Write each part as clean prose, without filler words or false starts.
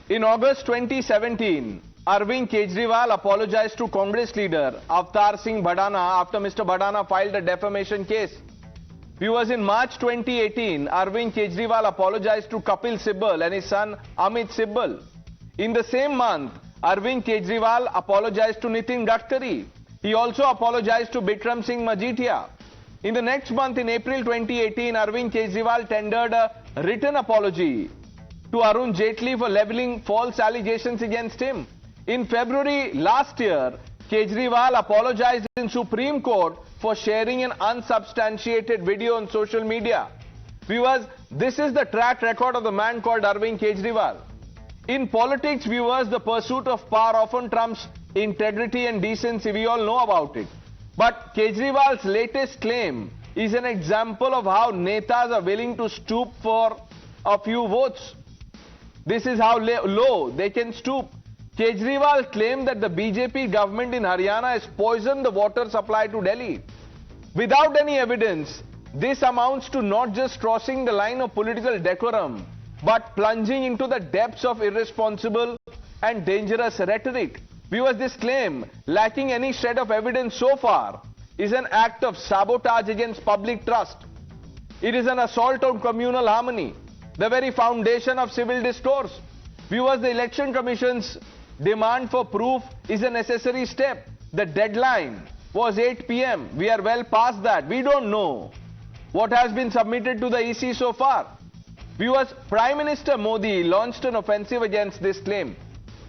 In August 2017, Arvind Kejriwal apologized to Congress leader Avtar Singh Bhadana after Mr. Bhadana filed a defamation case. Viewers, in March 2018, Arvind Kejriwal apologized to Kapil Sibal and his son Amit Sibal. In the same month, Arvind Kejriwal apologized to Nitin Gadkari. He also apologized to Bikram Singh Majithia. In the next month, in April 2018, Arvind Kejriwal tendered a written apology to Arun Jaitley for leveling false allegations against him. In February last year, Kejriwal apologized in Supreme Court for sharing an unsubstantiated video on social media. Viewers, this is the track record of the man called Arvind Kejriwal. In politics, viewers, the pursuit of power often trumps integrity and decency. We all know about it. But Kejriwal's latest claim is an example of how netas are willing to stoop for a few votes. This is how low they can stoop. Kejriwal claimed that the BJP government in Haryana has poisoned the water supply to Delhi. Without any evidence, this amounts to not just crossing the line of political decorum, but plunging into the depths of irresponsible and dangerous rhetoric. Viewers, this claim, lacking any shred of evidence so far, is an act of sabotage against public trust. It is an assault on communal harmony, the very foundation of civil discourse. Viewers, the Election Commission's demand for proof is a necessary step. The deadline was 8 p.m. We are well past that. We don't know what has been submitted to the EC so far. Viewers, Prime Minister Modi launched an offensive against this claim.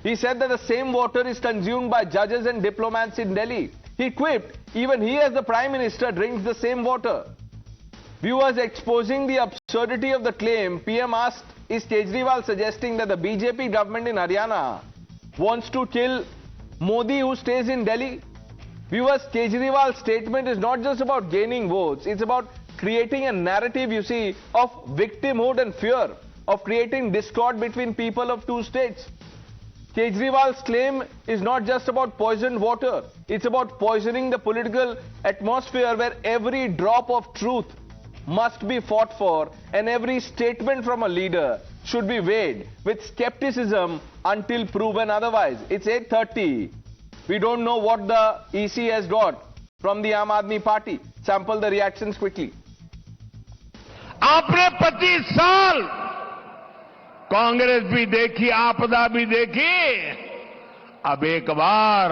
He said that the same water is consumed by judges and diplomats in Delhi. He quipped, even he as the Prime Minister drinks the same water. Viewers, exposing the absurdity of the claim, PM asked, is Kejriwal suggesting that the BJP government in Haryana wants to kill Modi who stays in Delhi? Viewers, Kejriwal's statement is not just about gaining votes, it's about creating a narrative, you see, of victimhood and fear, of creating discord between people of two states. Kejriwal's claim is not just about poisoned water, it's about poisoning the political atmosphere where every drop of truth must be fought for and every statement from a leader should be weighed with skepticism until proven otherwise. It's 8:30. We don't know what the EC has got from the Aam Aadmi Party. Sample the reactions quickly. आपने 25 साल कांग्रेस भी देखी, आपदा भी देखी, अब एक बार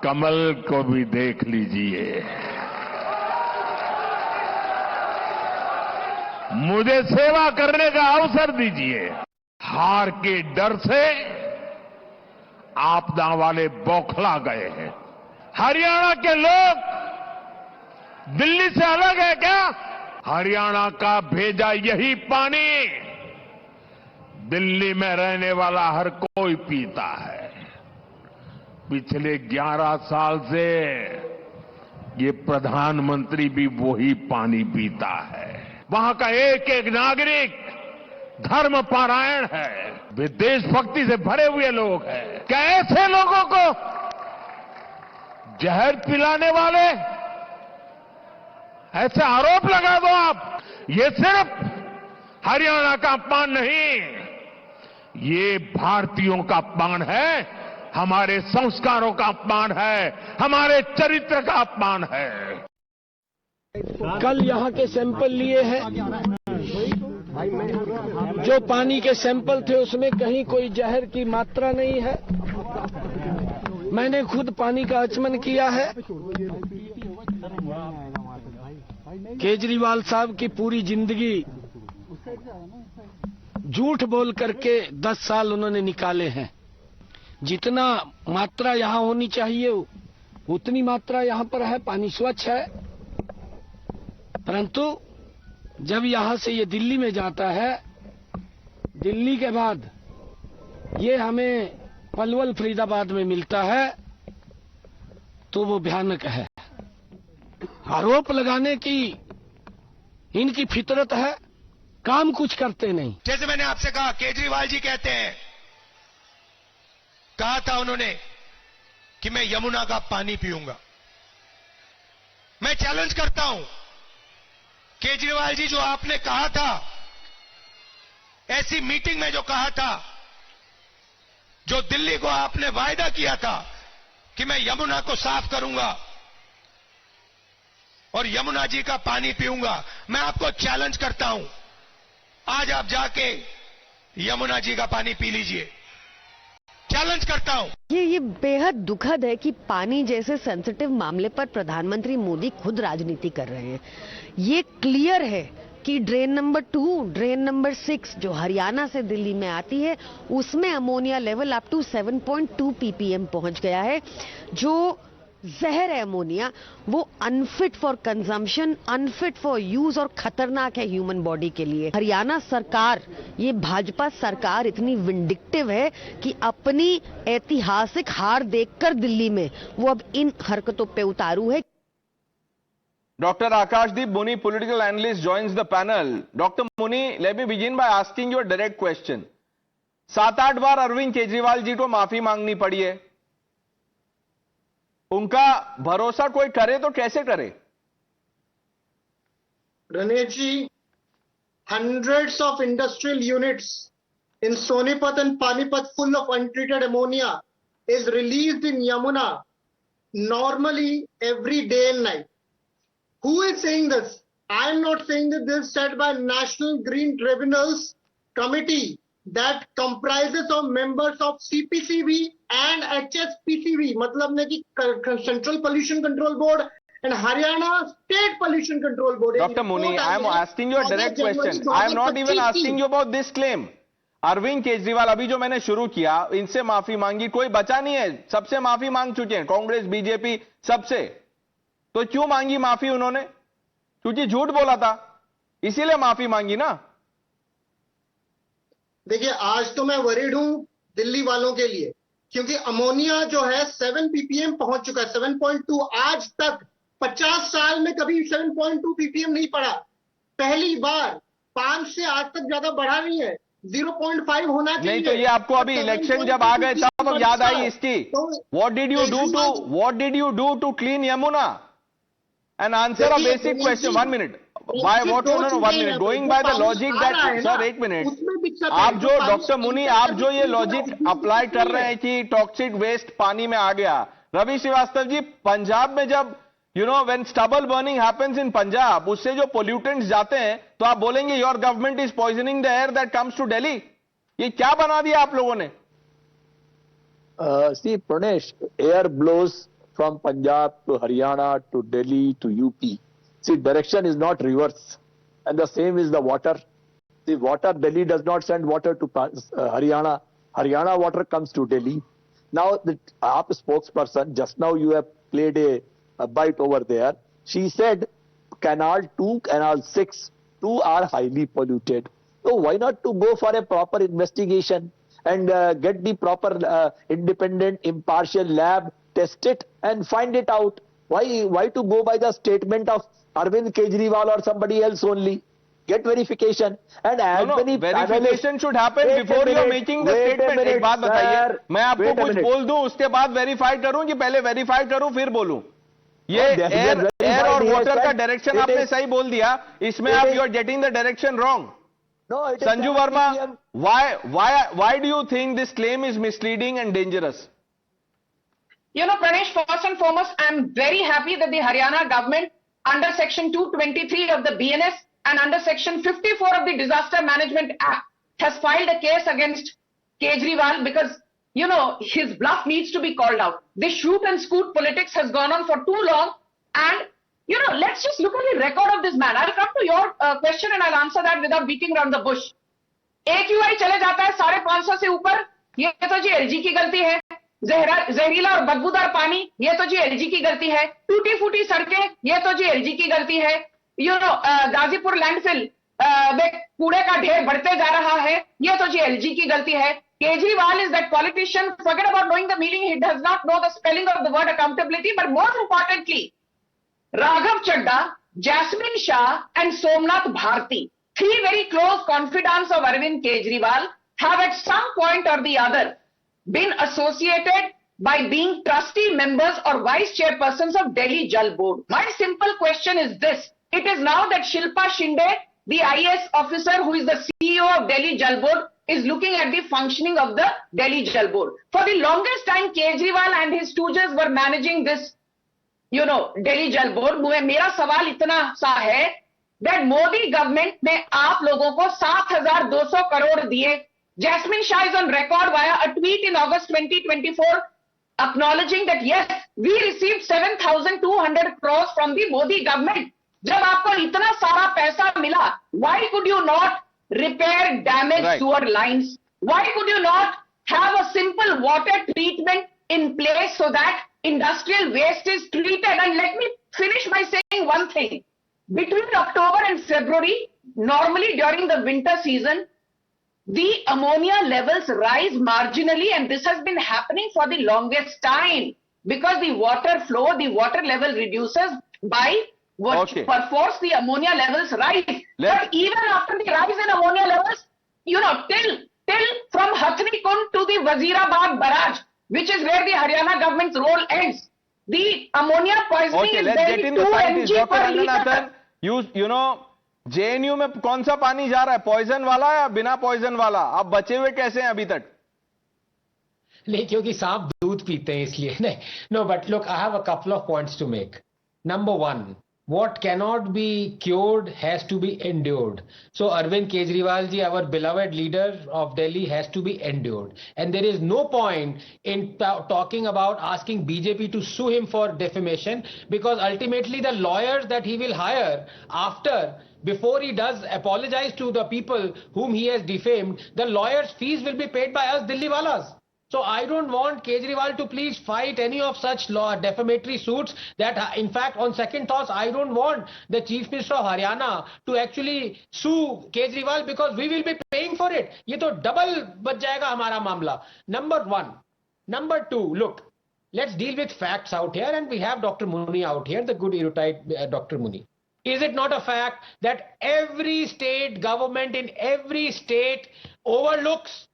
कमल को भी देख लीजिए। मुझे सेवा करने का अवसर दीजिए। हार के डर से आपदा वाले बौखला गए हैं। हरियाणा के लोग दिल्ली से अलग है क्या? हरियाणा का भेजा यही पानी दिल्ली में रहने वाला हर कोई पीता है। पिछले 11 साल से ये प्रधानमंत्री भी वही पानी पीता है। वहां का एक एक नागरिक धर्म परायण है, वे देशभक्ति से भरे हुए लोग हैं। क्या ऐसे लोगों को जहर पिलाने वाले ऐसे आरोप लगा दो आप? ये सिर्फ हरियाणा का अपमान नहीं, ये भारतीयों का अपमान है, हमारे संस्कारों का अपमान है, हमारे चरित्र का अपमान है। कल यहाँ के सैंपल लिए हैं, जो पानी के सैंपल थे उसमें कहीं कोई जहर की मात्रा नहीं है। मैंने खुद पानी का आचमन किया है। केजरीवाल साहब की पूरी जिंदगी झूठ बोल करके 10 साल उन्होंने निकाले हैं। जितना मात्रा यहाँ होनी चाहिए उतनी मात्रा यहाँ पर है, पानी स्वच्छ है, परंतु जब यहाँ से ये दिल्ली में जाता है, दिल्ली के बाद ये हमें पलवल फरीदाबाद में मिलता है, तो वो भयानक है। आरोप लगाने की इनकी फितरत है, काम कुछ करते नहीं। जैसे मैंने आपसे कहा, केजरीवाल जी कहते हैं, कहा था उन्होंने कि मैं यमुना का पानी पीऊंगा। मैं चैलेंज करता हूं, केजरीवाल जी, जो आपने कहा था, ऐसी मीटिंग में जो कहा था जो दिल्ली को आपने वायदा किया था कि मैं यमुना को साफ करूंगा और यमुना जी का पानी पीऊंगा, मैं आपको चैलेंज करता हूं, आज आप जाके यमुना जी का पानी पी लीजिए, चैलेंज करता हूं। ये बेहद दुखद है कि पानी जैसे सेंसिटिव मामले पर प्रधानमंत्री मोदी खुद राजनीति कर रहे हैं। ये क्लियर है कि ड्रेन नंबर 2, ड्रेन नंबर 6 जो हरियाणा से दिल्ली में आती है, उसमें ammonia level up to 7.2 ppm पहुंच गया है। जो जहर है अमोनिया, वो unfit for consumption, unfit for use और खतरनाक है ह्यूमन बॉडी के लिए। हरियाणा सरकार, ये भाजपा सरकार इतनी विंडिक्टिव है कि अपनी ऐतिहासिक हार देखकर दिल्ली में वो अब इन हरकतों पे उतारू है। Dr. Akashdeep Muni, political analyst, joins the panel. Dr. Muni, let me begin by asking you a direct question. 7-8 बार अरविंद केजरीवाल जी को माफी मांगनी पड़ी है। उनका भरोसा कोई करे तो कैसे करे? Ranesh ji, hundreds of industrial units in Sonipat and Panipat full of untreated ammonia is released in Yamuna normally every day and night. Who is saying this? I am not saying that this is said by National Green Tribunals Committee that comprises of members of CPCB and HSPCB, मतलब ने कि Central Pollution Control Board and Haryana State Pollution Control Board. Dr. Muni, I am asking you a direct question. I am not even asking you about this claim. Arvind Kejriwal, अभी जो मैंने शुरू किया, इनसे माफी मांगी, कोई बचा नहीं है, सबसे माफी मांग चुके हैं, कांग्रेस, बीजेपी, सबसे। तो क्यों मांगी माफी उन्होंने? क्योंकि झूठ बोला था, इसीलिए माफी मांगी ना। देखिए, आज तो मैं वरीड हूं दिल्ली वालों के लिए, क्योंकि अमोनिया जो है 7 ppm पहुंच चुका है, 7.2। आज तक 50 साल में कभी 7.2 ppm नहीं पड़ा। पहली बार 5 से आज तक ज्यादा बढ़ा नहीं है, 0.5 होना चाहिए। नहीं तो ये आपको अभी इलेक्शन जब आ गए तब अब याद आई इसकी। What did you do to clean Yamuna? And answer a basic question. 1 minute. Why? What? No, 1 minute. Going by the logic that, sir, 1 minute. आप जो डॉक्टर मुनि, आप जो ये लॉजिक अप्लाई कर रहे हैं कि टॉक्सिक वेस्ट पानी में आ गया, रवि श्रीवास्तव जी, पंजाब में जब when stubble burning happens in Punjab, उससे जो pollutants जाते हैं, तो आप बोलेंगे your government is poisoning the air that comes to Delhi. ये क्या बना दिया आप लोगों ने? See, Pranesh, air blows from Punjab to Haryana to Delhi to UP. See, direction is not reverse. And the same is the water. The water, Delhi does not send water to Haryana. Haryana water comes to Delhi. Now, the AAP spokesperson, just now you have played a bite over there. She said Canal 2, Canal 6, 2 are highly polluted. So why not to go for a proper investigation and get the proper independent, impartial lab, test it and find it out? Why to go by the statement of Arvind Kejriwal or somebody else only? Get verification and as many verification should happen before you are making the statement. एक बात बताइए, मैं आपको कुछ बोल दूं उसके बाद वेरीफाई करूं कि पहले वेरीफाई करूं फिर बोलूं? ये एयर और वाटर का डायरेक्शन आपने सही बोल दिया, इसमें आप you are getting the direction wrong. Sanju Verma, why do you think this claim is misleading and dangerous? You know, Pranesh, first and foremost, I'm very happy that the Haryana government, under Section 223 of the BNS and under Section 54 of the Disaster Management Act, has filed a case against Kejriwal because, you know, his bluff needs to be called out. This shoot and scoot politics has gone on for too long, and, you know, let's just look at the record of this man. I'll come to your question and I'll answer that without beating around the bush. AQI चले जाता है 550 से ऊपर, ये तो जी LG की गलती है. जहरीला और बदबूदार पानी, ये तो जी LG की गलती है. टूटी फूटी सड़कें, ये तो जी LG की गलती है. यू नो, गाजीपुर लैंडफिल में कूड़े का ढेर बढ़ते जा रहा है, ये तो जी LG की गलती है. Kejriwal is that politician, forget about knowing the meaning, he does not know the spelling of the word accountability, but more importantly, Raghav Chadda, Jasmine Shah and Somnath Bharti, three very close confidants of Arvind Kejriwal, have at some point or the other been associated by being trustee members or vice chairpersons of Delhi Jal Board. My simple question is this. It is now that Shilpa Shinde, the IAS officer who is the CEO of Delhi Jal Board, is looking at the functioning of the Delhi Jal Board. For the longest time, Kejriwal and his stooges were managing this, Delhi Jal Board. मेरा सवाल इतना सा है that Modi government ने आप लोगों को 7,200 करोड़ दिए. Jasmine Shah is on record via a tweet in August 2024 acknowledging that yes, we received 7,200 crores from the Modi government. जब आपको इतना सारा पैसा मिला, why could you not repair damaged sewer lines? Why could you not have a simple water treatment in place so that industrial waste is treated? And let me finish by saying one thing. Between October and February, normally during the winter season, the ammonia levels rise marginally, and this has been happening for the longest time because the water flow, the water level reduces by perforce the ammonia levels rise. But even after the rise in ammonia levels, till from Hathni Kund to the Wazirabad barrage, which is where the Haryana government's role ends, the ammonia poisoning is barely 2 mg per liter. You know, JNU में कौन सा पानी जा रहा है, poison वाला या बिना पॉइजन वाला? आप बचे हुए कैसे हैं अभी तक? नहीं, क्योंकि सांप दूध पीते हैं इसलिए नहीं. No, but look, I have a couple of points to make. Number one, what cannot be cured has to be endured. So Arvind Kejriwal ji, our beloved leader of Delhi, has to be endured. And there is no point in talking about asking BJP to sue him for defamation, because ultimately the lawyers that he will hire before he does apologize to the people whom he has defamed, the lawyers' fees will be paid by us Delhi walas. So I don't want Kejriwal to please fight any of such defamatory suits. That, in fact, on second thoughts, I don't want the Chief Minister of Haryana to actually sue Kejriwal, because we will be paying for it. ये तो double बच जाएगा हमारा मामला. Number one. Number two, look, let's deal with facts out here, and we have Dr. Muni out here, the good erudite Dr. Muni. Is it not a fact that every state government in every state overlooks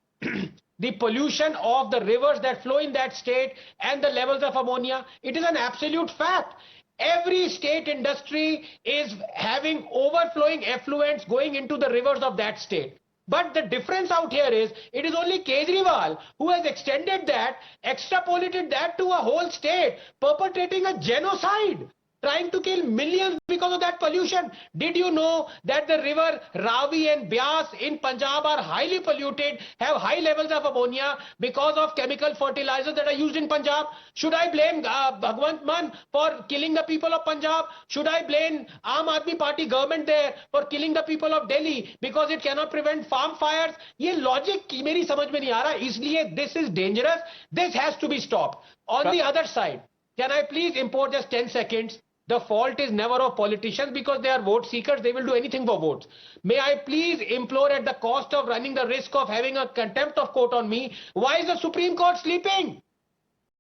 the pollution of the rivers that flow in that state and the levels of ammonia? It is an absolute fact. Every state industry is having overflowing effluents going into the rivers of that state. But the difference out here is, it is only Kejriwal who has extended that, extrapolated that to a whole state, perpetrating a genocide, trying to kill millions because of that pollution. Did you know that the river Ravi and Byas in Punjab are highly polluted, have high levels of ammonia because of chemical fertilizers that are used in Punjab? Should I blame Bhagwant Mann for killing the people of Punjab? Should I blame Aam Aadmi Party government there for killing the people of Delhi because it cannot prevent farm fires? Ye logic meri samajh mein nahi aa raha, isliye this is dangerous. This has to be stopped. On the other side, can I please import just 10 seconds? The fault is never of politicians, because they are vote seekers. They will do anything for votes. May I please implore, at the cost of running the risk of having a contempt of court on me, why is the Supreme Court sleeping?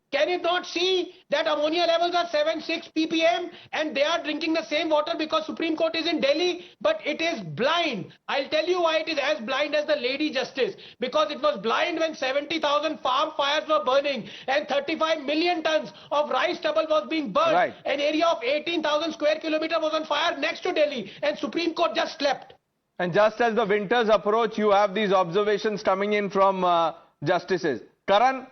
Can it not see that ammonia levels are 7-6 ppm and they are drinking the same water because Supreme Court is in Delhi? But it is blind. I'll tell you why it is as blind as the Lady Justice. Because it was blind when 70,000 farm fires were burning and 35 million tons of rice stubble was being burned. Right. An area of 18,000 square kilometers was on fire next to Delhi, and Supreme Court just slept. And just as the winters approach, you have these observations coming in from justices. Karan,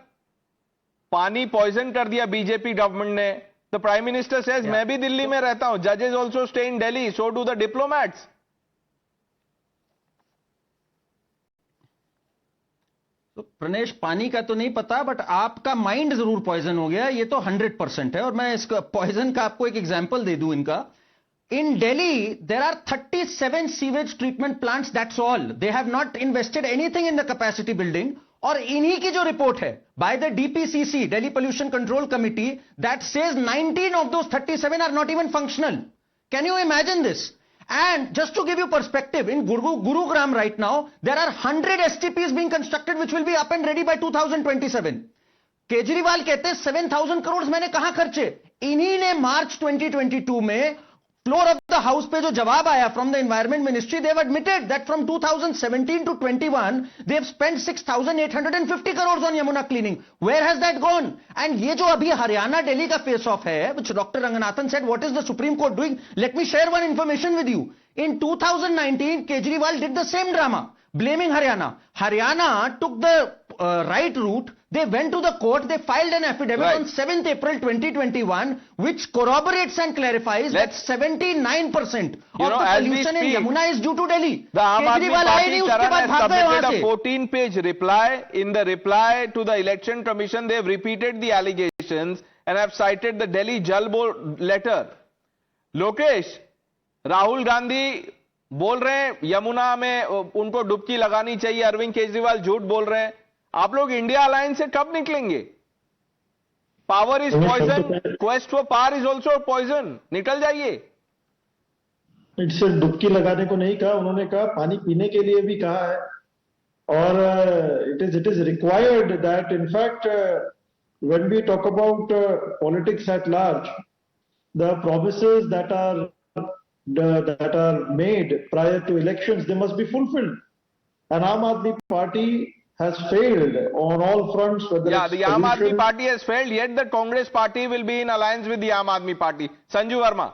पानी poison कर दिया BJP government ने. The prime minister says मैं भी दिल्ली में रहता हूं. जजेस also stay in Delhi, so do the diplomats. तो प्रणेश, पानी का तो नहीं पता, बट आपका माइंड जरूर पॉइजन हो गया, ये तो 100% है. और मैं इसका पॉइजन का आपको एक एग्जांपल दे दूं इनका. In Delhi, there are 37 sewage treatment plants, that's all. They have not invested anything in the capacity building. और इन्हीं की जो रिपोर्ट है by the DPCC, Delhi Pollution Control Committee, that says 19 of those 37 are not even functional. Can you imagine this? And just to give you perspective, in Gurugram right now, there are 100 STPs being constructed which will be up and ready by 2027. Kejriwal कहते हैं 7,000 करोड़ मैंने कहां खर्चे. इन्हीं ने मार्च 2022 में floor of the house पे जो जवाब आया from the environment ministry, they have admitted that from 2017 to 21 they have spent 6,850 crore on Yamuna cleaning. Where has that gone? And ये जो अभी हरियाणा दिल्ली का फेस ऑफ है, which doctor Ranganathan said, what is the Supreme Court doing? Let me share one information with you. In 2019, Kejriwal did the same drama. blaming Haryana. Haryana took the right route. They went to the court. They filed an affidavit on 7th April 2021, which corroborates and clarifies that 79% of the pollution in Yamuna is due to Delhi. The Aam Aadmi Party Charan has submitted a 14-page reply. In the reply to the Election Commission, they have repeated the allegations and have cited the Delhi Jal Board letter. Lokesh, Rahul Gandhi बोल रहे हैं यमुना में उनको डुबकी लगानी चाहिए, अरविंद केजरीवाल झूठ बोल रहे हैं. आप लोग इंडिया अलायंस से कब निकलेंगे? Power is poison, quest for power is also poison. निकल जाइए. सिर्फ डुबकी लगाने को नहीं कहा, उन्होंने कहा पानी पीने के लिए भी कहा है. और it is required that in fact when we talk about politics at large, the promises that are made prior to elections, they must be fulfilled. And Aam Aadmi Party has failed on all fronts. The Aam Aadmi Party has failed, yet the Congress Party will be in alliance with the Aam Aadmi Party. Sanju Verma.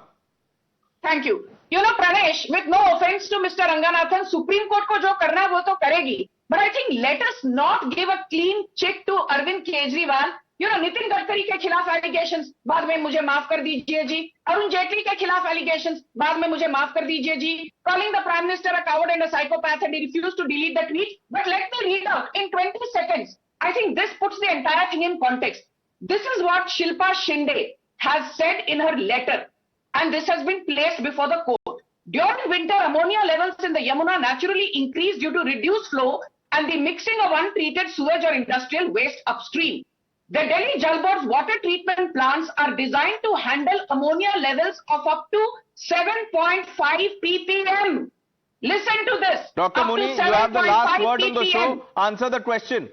Thank you. You know, Pranesh, with no offense to Mr. Ranganathan, Supreme Court को जो करना है वो तो करेगी. But I think let us not give a clean check to Arvind Kejriwal. You know, Nitin Gadkari के खिलाफ allegations, बाद में मुझे माफ कर दीजिए जी. अरुण जेटली के खिलाफ एलिगेशंस, बाद में मुझे माफ कर दीजिए जी. Calling the Prime Minister a coward and a psychopath, and he refused to delete the tweet. But let me read out in 20 seconds. I think this puts the entire thing in context. This is what Shilpa Shinde has said in her letter, and this has been placed before the court. During winter, ammonia levels in the Yamuna naturally increase due to reduced flow and the mixing of untreated sewage or industrial waste upstream. The Delhi Jal Board's water treatment plants are designed to handle ammonia levels of up to 7.5 ppm. Listen to this. Dr. Muni, you have the last word on the show. Answer the question.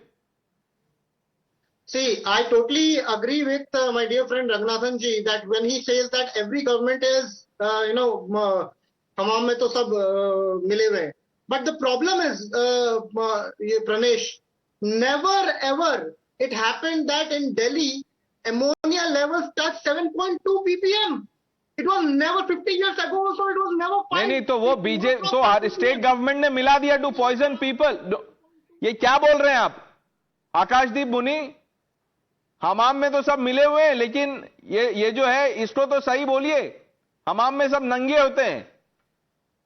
See, I totally agree with my dear friend Ranganathan ji that when he says that every government is, hamam mein to sab mile hue hain. But the problem is, Pranesh, never ever it happened that in Delhi, ammonia levels touched 7.2 ppm. It was never 50 years ago, so it was never. नहीं तो वो BJP तो हर state government ने मिला दिया to poison people. ये क्या बोल रहे हैं आप? आकाशदीप मुनि, हमाम में तो सब मिले हुए हैं, लेकिन ये जो है इसको तो सही बोलिए. हमाम में सब नंगे होते हैं.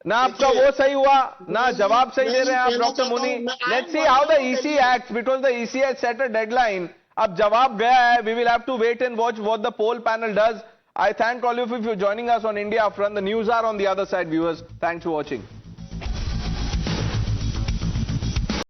ना आपका वो सही हुआ, ना जवाब सही दे रहे हैं आप doctor Muni. Let's see how the EC act, because the EC has set a deadline. अब जवाब गया है. We will have to wait and watch what the poll panel does. I thank all of you for joining us on India Front. The news are on the other side, viewers. Thanks for watching.